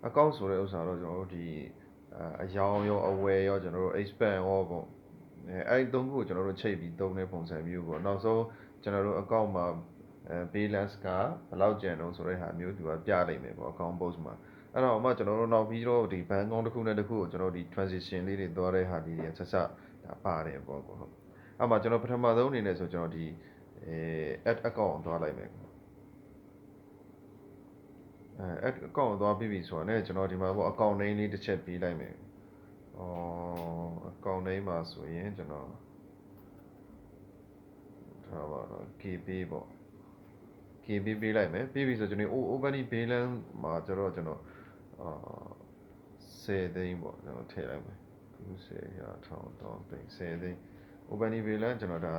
account ဆိုတဲ့ဥစ္စာတော့ကျွန်တော်တို့ဒီအယောင်ရောအဝယ်ရောကျွန်တော်တို့ expand ရောပေါ့အဲ့သုံးခုကိုကျွန်တော်တို့ချိန်ပြီးသုံးတဲ့ပုံစံမျိုးပေါ့နောက်ဆုံးကျွန်တော်တို့ account မှာbalance ကဘယ်လောက်ကျန်တော့ဆိုတဲ့ဟာမျိုးသူကပြလိုက်မယ်ပေါ့ account post မှာအဲ့တော့မှကျွန်တော်တို့နောက်ပြီးတော့ဒီ bank account တစ်ခုနဲ့တစ်ခုကိုကျွန်တော်ဒီ transition လေးတွေသွားတဲ့ဟာလေးတွေဆက်ဆက်ဒါပါတယ်ပေါ့ဟုတ်အဲ့မှာကျွန်တော်ပထမဆုံးအနေနဲ့ဆိုကျွန်တော်ဒီadd account သွားလိုက်မယ်add account သွားပြီးပြီဆိုတော့ねကျွန်တော်ဒီမှာပေါ့ account name လေးတစ်ချက်ပေးလိုက်မယ်account name မှာဆိုရင်ကျွန်တော်ထားပါတော့ KB ပေါ့ KB ပေးလိုက်မယ်ပြီးပြီဆိုကျွန်တော် open balance မှာကျွန်တော်10သိန်းပေါ့ကျွန်တော်ထည့်လိုက်မယ်90ရာ1000သိန်း10သိန်း open balance ကျွန်တော်ဒါ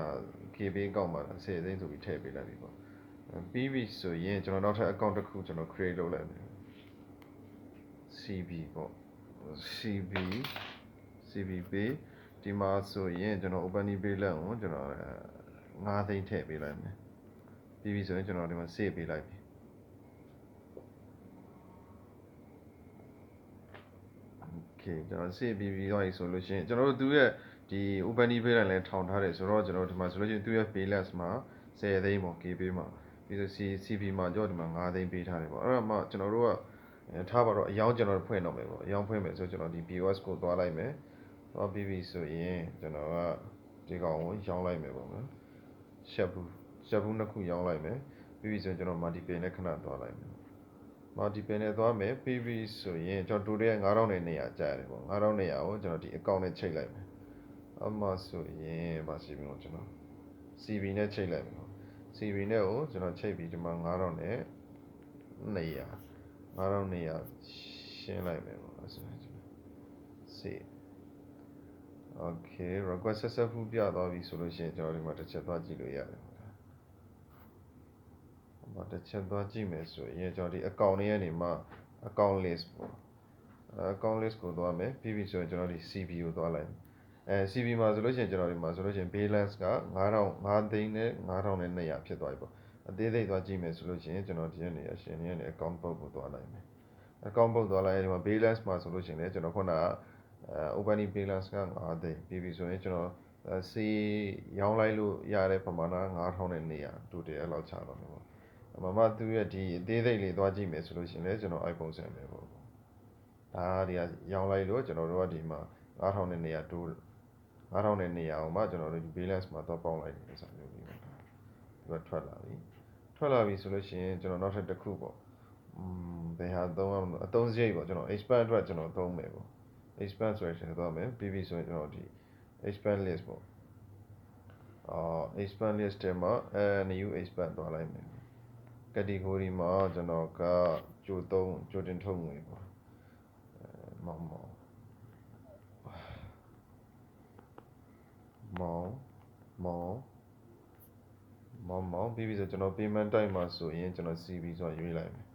KB ကောက်မှာ10သိန်းဆိုပြီးထည့်ပေးလိုက်ပြီပေါ့ပြီးပြီဆိုရင်ကျွန်တော်နောက်ထပ် account တစ်ခုကျွန်တော် create လုပ်လိုက်မယ် CB ပေါ့ CB ပေးဒီမှာဆိုရင်ကျွန်တော် open balance ကိုကျွန်တော်9သိန်းထည့်ပေးလိုက်မယ်ပြီးပြီဆိုရင်ကျွန်တော်ဒီမှာ save ပေးလိုက်ပြီကျွန်တော် save ပြီးသွားပြီဆိုလို့ရှိရင်ကျွန်တော်တို့သူရဲ့ဒီ open balance လည်းထောင်ထားတယ်ဆိုတော့ကျွန်တော်ဒီမှာဆိုလို့ရှိရင်သူရဲ့ balance မှာ10သိန်းပေါ့ KB မှာပြီးဆို CB မှာကြောဒီမှာ9သိန်းပေးထားတယ်ပေါ့အဲ့တော့မှကျွန်တော်တို့ကထားပါတော့အယောင်ကျွန်တော်ဖွင့်တော့မယ်ပေါ့အယောင်ဖွင့်မယ်ဆိုကျွန်တော်ဒီ POS ကိုသွားလိုက်မယ်သွားပြီးပြီဆိုရင်ကျွန်တော်ကဒီကောင်ကိုရောင်းလိုက်မယ်ပေါ့နော်ရှက်ဘူးနှစ်ခုရောင်းလိုက်မယ်ပြီးပြီဆိုရင်ကျွန်တော် multiple နဲ့ခဏသွားလိုက်မယ် multiple နဲ့သွားမယ်ပြီးပြီဆိုရင်ကျွန်တော် total 9200ကျရတယ်ပေါ့9200ကိုကျွန်တော်ဒီ account နဲ့ချိန်လိုက်မယ်အမှဆိုရင်ပါစီပြီးတော့ကျွန်တော် CB နဲ့ချိန်လိုက်မယ် CB နဲ့ကိုကျွန်တော်ချိန်ပြီးဒီမှာ9200ရှင်းလိုက်မယ်ပေါ့ဆိုရင်save okay request successful ပြသွားပြီဆိုလို့ရှိရင်ကျွန်တော်ဒီမှာတစ်ချက်သွားကြည့်လို့ရတယ်တစ်ချက်သွားကြည့်မယ်ဆိုရင်ကျွန်တော်ဒီ account လေးကနေမှ account list ပေါ့ account list ကိုသွားမယ်ပြီးပြီဆိုရင်ကျွန်တော်ဒီ CB ကိုသွားလိုက်CB မှာဆိုလို့ရှိရင်ကျွန်တော်ဒီမှာဆိုလို့ရှိရင် balance က5သိန်းနဲ့9200ဖြစ်သွားပြီပေါ့အသေးစိတ်သွားကြည့်မယ်ဆိုလို့ရှိရင်ကျွန်တော်ဒီကနေအရှင်နေ account book ကိုသွားလိုက်မယ် account book သွားလိုက်ရင်ဒီမှာ balance မှာဆိုလို့ရှိရင်လည်းကျွန်တော်ခုနကopening balance က5သိန်းပြီးပြီဆိုရင်ကျွန်တော်စီရောင်းလိုက်လို့ရတဲ့ပမာဏ9200 total အဲ့လောက်ချတော့မယ်ပေါ့မမသူရဲ့ဒီအသေးစိတ်လေးသွားကြည့်မယ်ဆိုလို့ရှိရင်လည်းကျွန်တော် iPhone 10ပဲပေါ့ဒါဒီကရောင်းလိုက်လို့ကျွန်တော်တို့ကဒီမှာ9200တိုး9200အောင်မှကျွန်တော်တို့ဒီ balance မှာတော့ပေါင်းလိုက်တယ်ဆိုမျိုးလေးပေါ့သူကထွက်လာပြီဆိုလို့ရှိရင်ကျွန်တော်နောက်ထပ်တစ်ခုပေါ့ဘယ်ဟာသုံးအောင်အသုံးစရိတ်ပေါ့ကျွန်တော် expand အတွက်ကျွန်တော်သုံးမယ်ပေါ့ expand ဆိုရင်တော့မယ်ပြီးပြီဆိုရင်ကျွန်တော်ဒီ expand list ပေါ့expand list ထဲမှာnew expand သွားလိုက်မယ် category မှာကျွန်တော်ကကြိုတင်ထုတ်ငွေပေါ့မောင်ပြီးပြီဆိုကျွန်တော် payment type မှာဆိုရင်ကျွန်တော် CB ဆိုရွေးလိုက်မယ်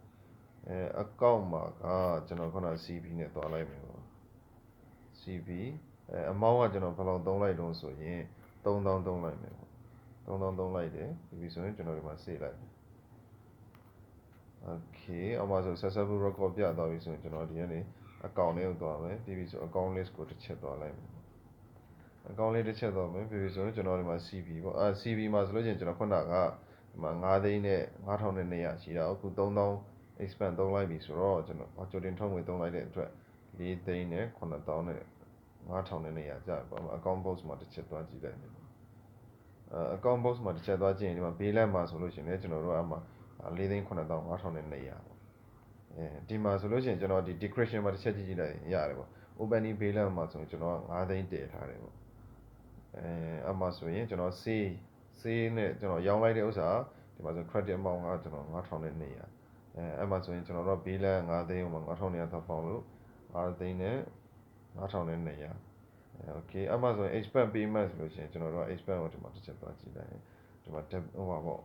account မှာကကျွန်တော်ခုန CB နဲ့သွားလိုက်မယ်ပေါ့ CB amount ကကျွန်တော်ဘယ်လောက်သုံးလိုက်တော့ဆိုရင်3000သုံးလိုက်မယ်ပေါ့3000သုံးလိုက်တယ်ပြီးပြီဆိုရင်ကျွန်တော်ဒီမှာ save လိုက်မယ် okay အမှဆို successful record ပြသွားပြီဆိုရင်ကျွန်တော်ဒီကနေ account လေးကိုသွားမယ်ပြီးပြီဆို account list ကိုတစ်ချက်သွားလိုက်မယ် account လေးတစ်ချက်သွားမယ်ပြီးပြီဆိုရင်ကျွန်တော်ဒီမှာ CB ပေါ့CB မှာဆိုလို့ချင်းကျွန်တော်ခုနကဒီမှာ9သိန်းနဲ့9200ရှိတာအခု3000 expand သုံးလိုက်ပြီဆိုတော့ကျွန်တော်ကြိုတင်ထုတ်ငွေသုံးလိုက်တဲ့အတွက်4သိန်းနဲ့9000နဲ့9200ကျပါမှာ account box မှာတစ်ချက်သွားကြည့်လိုက်မယ်account box မှာတစ်ချက်သွားကြည့်ရင်ဒီမှာ balance မှာဆိုလို့ရှိရင်လည်းကျွန်တော်တို့အမှ4သိန်း9200ပေါ့ဒီမှာဆိုလို့ရှိရင်ကျွန်တော်ဒီ decretion မှာတစ်ချက်ကြည့်လိုက်ရတယ်ပေါ့ opening balance မှာဆိုရင်ကျွန်တော်9သိန်းတည်ထားတယ်ပေါ့အမှဆိုရင်ကျွန်တော် sale နဲ့ကျွန်တော်ရောင်းလိုက်တဲ့ဥစ္စာဒီမှာဆို credit amount ကကျွန်တော်9200အဲ့မှာဆိုရင်ကျွန်တော်တို့ balance 9သိန်းကို9200တော့ပေါင်းလို့9သိန်းနဲ့9200 okay အမှဆိုရင် expand payment ဆိုလို့ရှိရင်ကျွန်တော်တို့ expand ကိုဒီမှာတစ်ချက်သွားကြည့်လိုက်ဒီမှာဟိုပါပေါ့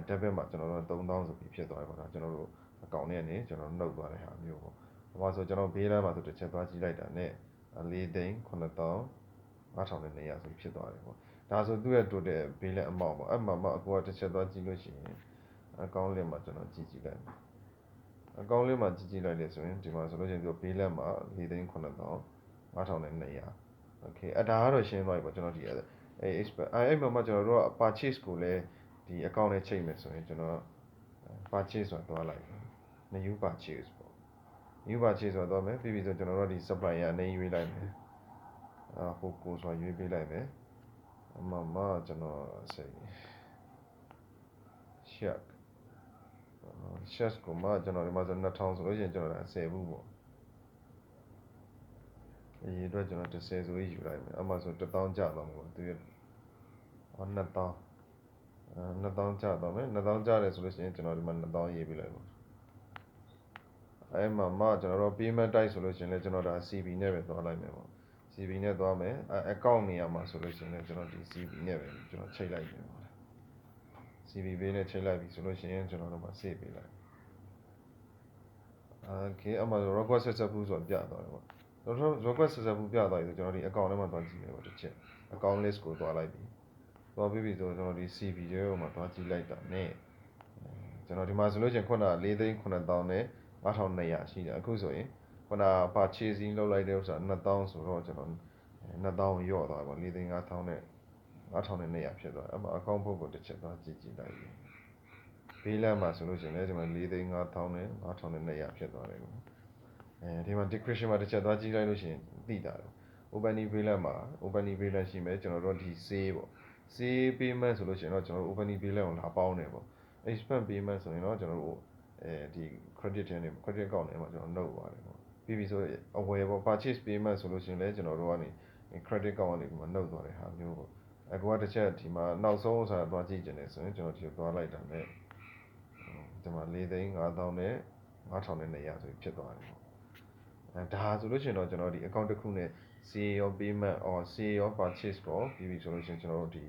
debit မှာကျွန်တော်တို့3000ဆိုပြီးဖြစ်သွားပြီပေါ့ဒါကျွန်တော်တို့အကောင့်ထဲကနေကျွန်တော်နှုတ်သွားတဲ့ဟာမျိုးပေါ့ဟိုမှာဆိုကျွန်တော် balance မှာဆိုတစ်ချက်သွားကြည့်လိုက်တာနဲ့4သိန်း9200ဆိုဖြစ်သွားတယ်ပေါ့ဒါဆိုသူ့ရဲ့ total balance amount ပေါ့အဲ့မှာမှအကူကတစ်ချက်သွားကြည့်လို့ရှိရင် account link မှာကျွန်တော်ကြည့်လိုက်မယ် အကောင့်လေးမှာကြည့်လိုက်တယ်ဆိုရင်ဒီမှာဆိုလို့ရှိရင်သူဘေးလက်မှာ4,900 okay ဒါကတော့ရှင်းသွားပြီပေါ့ကျွန်တော်ဒီအဲ့မှာကျွန်တော်တို့က purchase ကိုလည်းဒီ account နဲ့ချိန်မယ်ဆိုရင်ကျွန်တော် purchase ဆိုတာသွားလိုက် new purchase ပေါ့ new purchase ဆိုတာသွားမယ်ပြီးဆိုကျွန်တော်တို့ဒီ supplier အနေရွေးလိုက်မယ်ဟိုကိုဆိုတာရွေးပေးလိုက်မယ်အမှကျွန်တော်ဆက်share ကိုမှကျွန်တော်ဒီမှာဆို2000ဆိုလို့ရှိရင်ကျွန်တော်ဒါ10ဘူးပေါ့အရင်အတွက်ကျွန်တော်10ဆိုရေးယူလိုက်မယ်အမှဆို1000ကျသွားမှာပေါ့သူရ2000ကျသွားမယ်2000ကျတယ်ဆိုလို့ရှိရင်ကျွန်တော်ဒီမှာ2000ရေးပေးလိုက်ပါအဲ့မှာကျွန်တော်တို့ payment type ဆိုလို့ရှိရင်လည်းကျွန်တော်ဒါ CB နဲ့ပဲသွားလိုက်မယ်ပေါ့ CB နဲ့သွားမယ်account နေရာမှာဆိုလို့ရှိရင်လည်းကျွန်တော်ဒီ CB နဲ့ပဲကျွန်တော်ချိန်လိုက်မယ်ပေါ့ CB ပေးနဲ့ချိန်လိုက်ပြီဆိုလို့ရှိရင်ကျွန်တော်တို့မှာ save ပေးလိုက်okay အမှ request successful ဆိုပြသွားတယ်ပေါ့ request successful ပြသွားပြီဆိုကျွန်တော်ဒီ account ထဲမှာသွားကြည့်မယ်ပေါ့တစ်ချက် account list ကိုသွားလိုက်ပြီသွားပြီးပြီဆိုကျွန်တော်ဒီ CB ထဲမှာသွားကြည့်လိုက်တာနဲ့ကျွန်တော်ဒီမှာဆိုလို့ရှိရင်ခုန4,900နဲ့9,200ရှိတယ်အခုဆိုရင်ခုန purchasing လုပ်လိုက်တဲ့ဥစ္စာ2000ဆိုတော့ကျွန်တော်2000ရော့သွားပါ4,500နဲ့9,200ဖြစ်သွားတယ်အမှ account book ကိုတစ်ချက်သွားကြည့်လိုက်ပြီဘေးလမ်းမှာဆိုလို့ရှိရင်လည်းဒီမှာ4,500နဲ့9,200ဖြစ်သွားတယ်ကွာဒီမှာ decretion မှာတစ်ချက်သွားကြည့်လိုက်လို့ရှိရင်သိတာတယ် opening balance မှာ opening balance ရှိမယ်ကျွန်တော်တို့ဒီ sale ပေါ့ sale payment ဆိုလို့ရှိရင်တော့ကျွန်တော်တို့ opening balance ကိုလာပေါင်းတယ်ပေါ့ expense payment ဆိုရင်တော့ကျွန်တော်တို့ဒီ credit ထဲနေ credit account ထဲမှာကျွန်တော်နှုတ်ပါတယ်ပေါ့ပြီးပြီဆိုအဝယ်ပေါ့ purchase payment ဆိုလို့ရှိရင်လည်းကျွန်တော်တို့ကနေ credit account ကနေဒီမှာနှုတ်သွားတဲ့ဟာမျိုးပေါ့အခုကတစ်ချက်ဒီမှာနောက်ဆုံးဥစ္စာသွားကြည့်ကြတယ်ဆိုရင်ကျွန်တော်ဒီကိုသွားလိုက်တာနဲ့ဒီမှာ4,500နဲ့9,200ဆိုဖြစ်သွားတယ်ပေါ့ဒါဆိုလို့ရှိရင်တော့ကျွန်တော်ဒီ account တစ်ခုနဲ့ sale payment or sale purchase ပေါ့ပြီးပြီဆိုလို့ရှိရင်ကျွန်တော်တို့ဒီ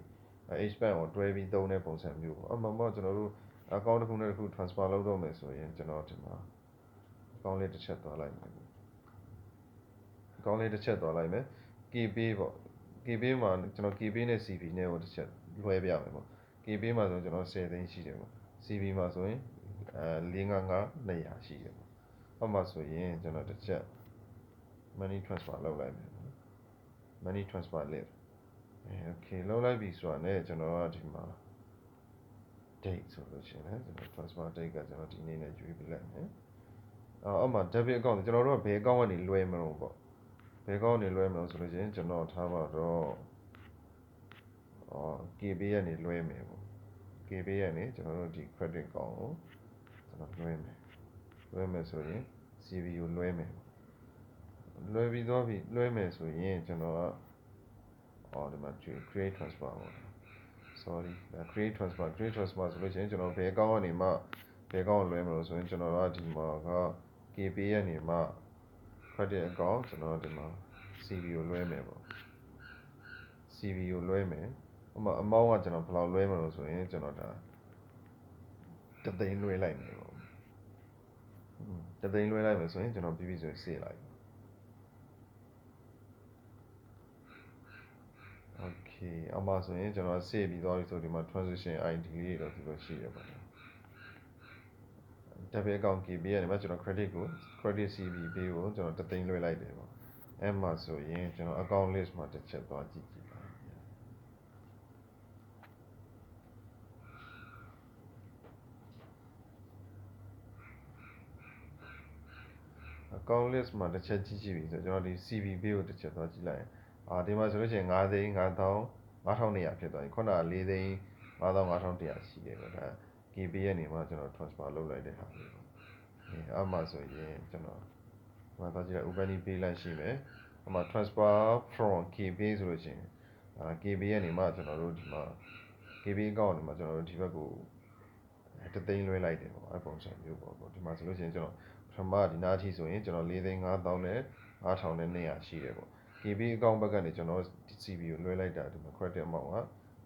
expense ကိုတွဲပြီးသုံးတဲ့ပုံစံမျိုးပေါ့အမှကျွန်တော်တို့ account တစ်ခုနဲ့တစ်ခု transfer လုပ်တော့မယ်ဆိုရင်ကျွန်တော်ဒီမှာ account လေးတစ်ချက်သွားလိုက်မယ် account လေးတစ်ချက်သွားလိုက်မယ် KPay ပေါ့ KPay မှာကျွန်တော် KPay နဲ့ CB နဲ့ကိုတစ်ချက်လွှဲပြမယ်ပေါ့ KPay မှာဆိုကျွန်တော်10သိန်းရှိတယ်ပေါ့ CB မှာဆိုရင်4,500ရှိတယ်ပေါ့အဲ့မှာဆိုရင်ကျွန်တော်တစ်ချက် money transfer လုပ်လိုက်မယ် money transfer လေးokay လုပ်လိုက်ပြီဆိုတာနဲ့ကျွန်တော်ကဒီမှာ date ဆိုလို့ရှိရင်ကျွန်တော် transfer date ကကျွန်တော်ဒီနေ့နဲ့ရွေးပေးလိုက်မယ်အောက်မှာ debit account ကျွန်တော်တို့ကဘယ် account ကနေလွှဲမလို့ပေါ့ဘယ် account ကနေလွှဲမလို့ဆိုလို့ရှိရင်ကျွန်တော်ထားပါတော့KPay ကနေလွှဲမယ်ပေါ့ KPay ကနေကျွန်တော်တို့ဒီ credit account ကိုကျွန်တော်လွှဲမယ်ဆိုရင် CB ကိုလွှဲမယ်လွှဲပြီးတော့လွှဲမယ်ဆိုရင်ကျွန်တော်ကဒီမှာ create transfer ပေါ့ sorry create transfer ဆိုလို့ရှိရင်ကျွန်တော်ဘယ် account ကနေမှဘယ် account ကိုလွှဲမလို့ဆိုရင်ကျွန်တော်ကဒီမှာက KPay ကနေမှ credit account ကျွန်တော်ဒီမှာ CB ကိုလွှဲမယ်ပေါ့ CB ကိုလွှဲမယ်amount ကကျွန်တော်ဘယ်လောက်လွှဲမလို့ဆိုရင်ကျွန်တော်ဒါတသိန်းလွှဲလိုက်မယ်ပေါ့တသိန်းလွှဲလိုက်မယ်ဆိုရင်ကျွန်တော်ပြီးပြီဆိုရင်စေ့လိုက် okay အမှဆိုရင်ကျွန်တော်စေ့ပြီးသွားပြီဆိုဒီမှာ transaction ID လေးတော့ဒီလိုရှိရပါတယ် debit account KPay ကနေမှကျွန်တော် credit CB ပေးကိုကျွန်တော်တသိန်းလွှဲလိုက်တယ်ပေါ့အဲ့မှာဆိုရင်ကျွန်တော် account list မှာတစ်ချက်သွားကြည့်ပါaccount list မှာတစ်ချက်ကြည့်ပြီဆိုကျွန်တော်ဒီ CB ပေးကိုတစ်ချက်သွားကြည့်လိုက်ဒီမှာဆိုလို့ရှိရင်9,500ဖြစ်သွားပြီခုနက4,500ရှိတယ်ပေါ့ဒါ KPay ကနေမှကျွန်တော် transfer လုပ်လိုက်တဲ့ဟာလေးပေါ့အဲ့မှာဆိုရင်ကျွန်တော်ဒီမှာသွားကြည့်လိုက် opening pay လိုက်ရှိမယ်အဲ့မှာ transfer from KPay ဆိုလို့ရှိရင်KPay ကနေမှကျွန်တော်တို့ဒီမှာ KPay account ကနေမှကျွန်တော်တို့ဒီဘက်ကိုတသိန်းလွှဲလိုက်တယ်ပေါ့အဲ့ပုံစံမျိုးပေါ့ဒီမှာဆိုလို့ရှိရင်ကျွန်တော်ပထမဒီနားထိဆိုရင်ကျွန်တော်4,500နဲ့9,200ရှိတယ်ပေါ့ KPay account ဘက်ကနေကျွန်တော် CB ကိုလွှဲလိုက်တာဒီမှာ credit amount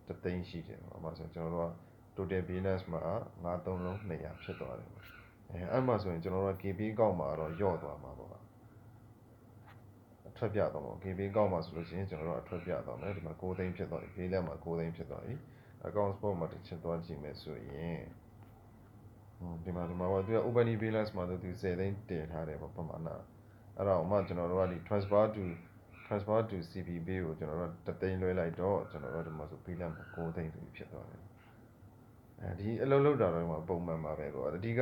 ကတသိန်းရှိတယ်ပေါ့အဲ့မှာဆိုကျွန်တော်တို့က total balance မှာ9,300ဖြစ်သွားတယ်ပေါ့အဲ့မှာဆိုရင်ကျွန်တော်တို့ KPay account မှာတော့ယော့သွားမှာပေါ့အထွက်ပြသွားမှာ KPay account မှာဆိုလို့ရှိရင်ကျွန်တော်တို့အထွက်ပြသွားမယ်ဒီမှာ9သိန်းဖြစ်သွားပြီ balance မှာ9သိန်းဖြစ်သွားပြီ account spot မှာတစ်ချက်သွားကြည့်မယ်ဆိုရင် ဒီမှာပေါ့သူက open balance မှာသူ10သိန်းတင်ထားတယ်ပေါ့ပမာဏအဲ့တော့မှကျွန်တော်တို့ကဒီ transfer to CP ပေးကိုကျွန်တော်တို့တသိန်းလွှဲလိုက်တော့ကျွန်တော်တို့ဒီမှာဆို balance 9သိန်းဆိုပြီးဖြစ်သွားတယ်ဒီအလုပ်လုပ်တာတော့ပုံမှန်ပါပဲကွာအဓိက